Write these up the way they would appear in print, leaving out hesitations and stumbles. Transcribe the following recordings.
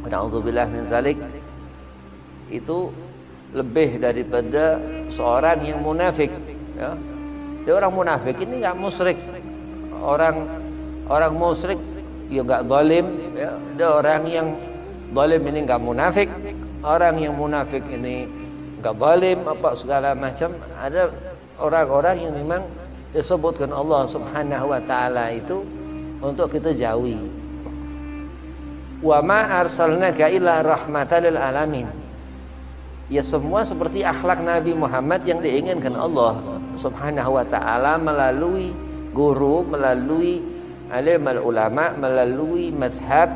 Na'udzubillah min dzalik, itu lebih daripada seorang yang munafik, ya. Dia orang munafik ini enggak musyrik. Orang musyrik ya enggak zalim, ya. Dia orang yang zalim ini enggak munafik. Orang yang munafik ini enggak zalim apa segala macam. Ada orang-orang yang memang disebutkan Allah Subhanahu wa taala itu untuk kita jauhi. Wa ma arsalnaka illa rahmatan lil alamin. Ya semua seperti akhlak Nabi Muhammad yang diinginkan Allah Subhanahu wa taala melalui guru, melalui alim ulama, melalui mazhab,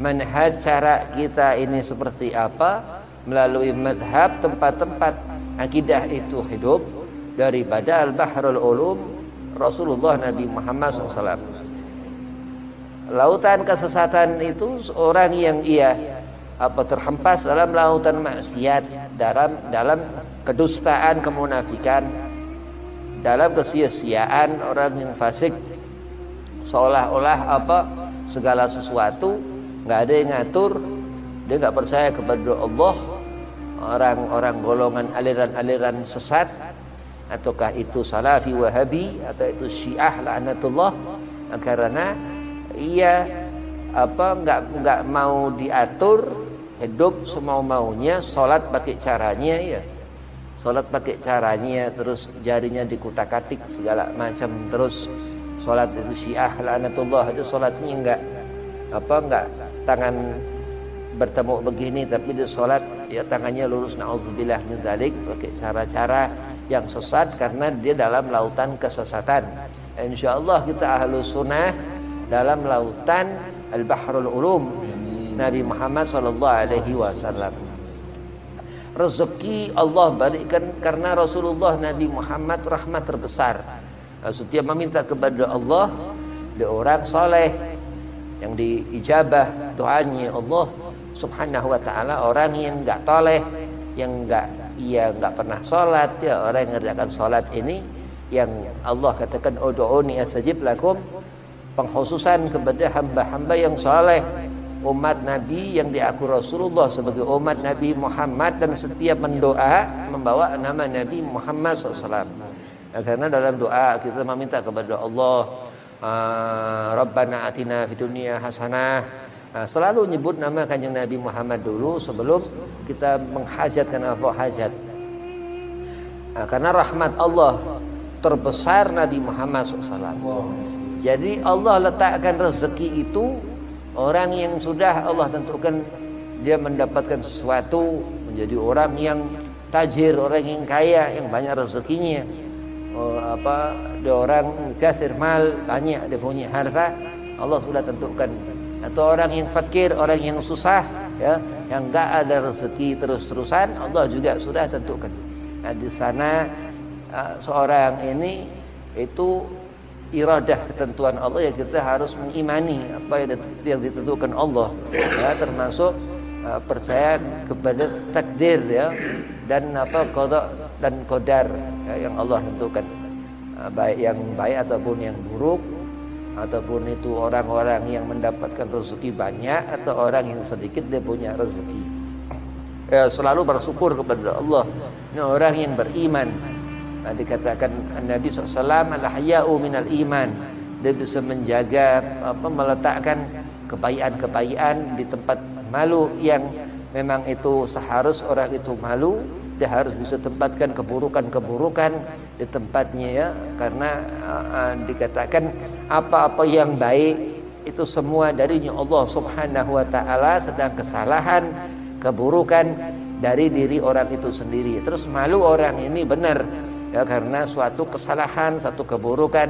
manhaj cara kita ini seperti apa, melalui mazhab tempat-tempat akidah itu hidup daripada al-bahrul ulum Rasulullah Nabi Muhammad SAW. Lautan kesesatan itu orang yang terhempas dalam lautan maksiat, dalam kedustaan, kemunafikan, dalam kesia-siaan, orang yang fasik, seolah-olah segala sesuatu nggak ada yang ngatur, dia nggak percaya kepada Allah. Orang-orang golongan aliran-aliran sesat, ataukah itu Salafi, Wahabi, atau itu Syiah laknatullah, karena ia nggak mau diatur, hidup semau-maunya, sholat pakai caranya, ya sholat pakai caranya, terus jarinya dikutak-katik segala macam, terus sholat itu Syiah laknatullah, itu sholatnya nggak tangan bertemu begini, tapi dia sholat ya tangannya lurus, na'udzubillah min dzalik, pakai cara-cara yang sesat karena dia dalam lautan kesesatan. Insyaallah kita ahlus sunnah dalam lautan al-bahrul ulum Nabi Muhammad sallallahu alaihi wasallam. Rezeki Allah berikan karena Rasulullah Nabi Muhammad rahmat terbesar. Setiap meminta kepada Allah, dia orang soleh yang diijabah doanya Allah Subhanahu wa taala. Orang yang enggak toleh, yang enggak pernah salat, ya orang yang mengerjakan salat ini yang Allah katakan ud'uni astajib lakum, pengkhususan kepada hamba-hamba yang saleh, umat Nabi yang diaku Rasulullah sebagai umat Nabi Muhammad, dan setiap mendoa membawa nama Nabi Muhammad SAW. Karena dalam doa kita meminta kepada Allah, Rabbana atina fid dunya hasanah, selalu nyebut nama kanjeng Nabi Muhammad dulu sebelum kita menghajatkan apa hajat. Karena rahmat Allah terbesar Nabi Muhammad SAW. Jadi Allah letakkan rezeki itu, orang yang sudah Allah tentukan dia mendapatkan sesuatu, menjadi orang yang tajir, orang yang kaya, yang banyak rezekinya. Dia orang kathir mal, banyak dia punya harta, Allah sudah tentukan. Atau orang yang fakir, orang yang susah, ya, yang enggak ada rezeki terus-terusan, Allah juga sudah tentukan. Nah, di sana seorang ini itu iradah ketentuan Allah, ya kita harus mengimani apa yang ditentukan Allah, ya, termasuk percaya kepada takdir, ya, dan qada dan qadar, ya, yang Allah tentukan, baik yang baik ataupun yang buruk, ataupun itu orang-orang yang mendapatkan rezeki banyak atau orang yang sedikit dia punya rezeki. Ya, selalu bersyukur kepada Allah. Ini orang yang beriman. Nah, dikatakan Nabi SAW al-hayya'u minal iman, dia bisa menjaga meletakkan kebaikan-kebaikan di tempat malu yang memang itu seharus orang itu malu, dia harus bisa tempatkan keburukan-keburukan di tempatnya, ya, karena dikatakan apa-apa yang baik itu semua darinya Allah Subhanahu wa taala, sedang kesalahan, keburukan dari diri orang itu sendiri. Terus malu orang ini benar, ya, karena suatu kesalahan, satu keburukan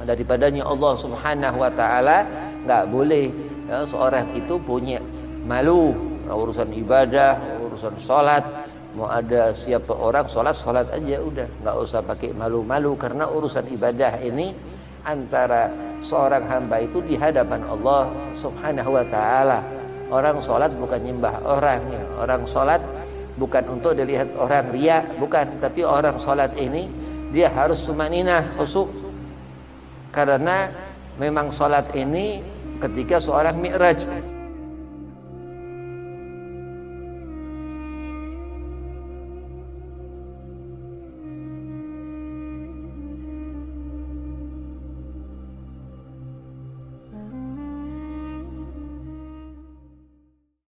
daripadanya Allah Subhanahu wa taala. Enggak boleh, ya, seorang itu punya malu. Urusan ibadah, urusan salat, mau ada siapa orang salat aja udah, enggak usah pakai malu-malu, karena urusan ibadah ini antara seorang hamba itu di hadapan Allah Subhanahu wa taala. Orang salat bukan nyembah orang, ya. Orang salat bukan untuk dilihat orang riya, bukan, tapi orang salat ini dia harus tumaninah, khusyuk, karena memang salat ini ketika seorang mi'raj,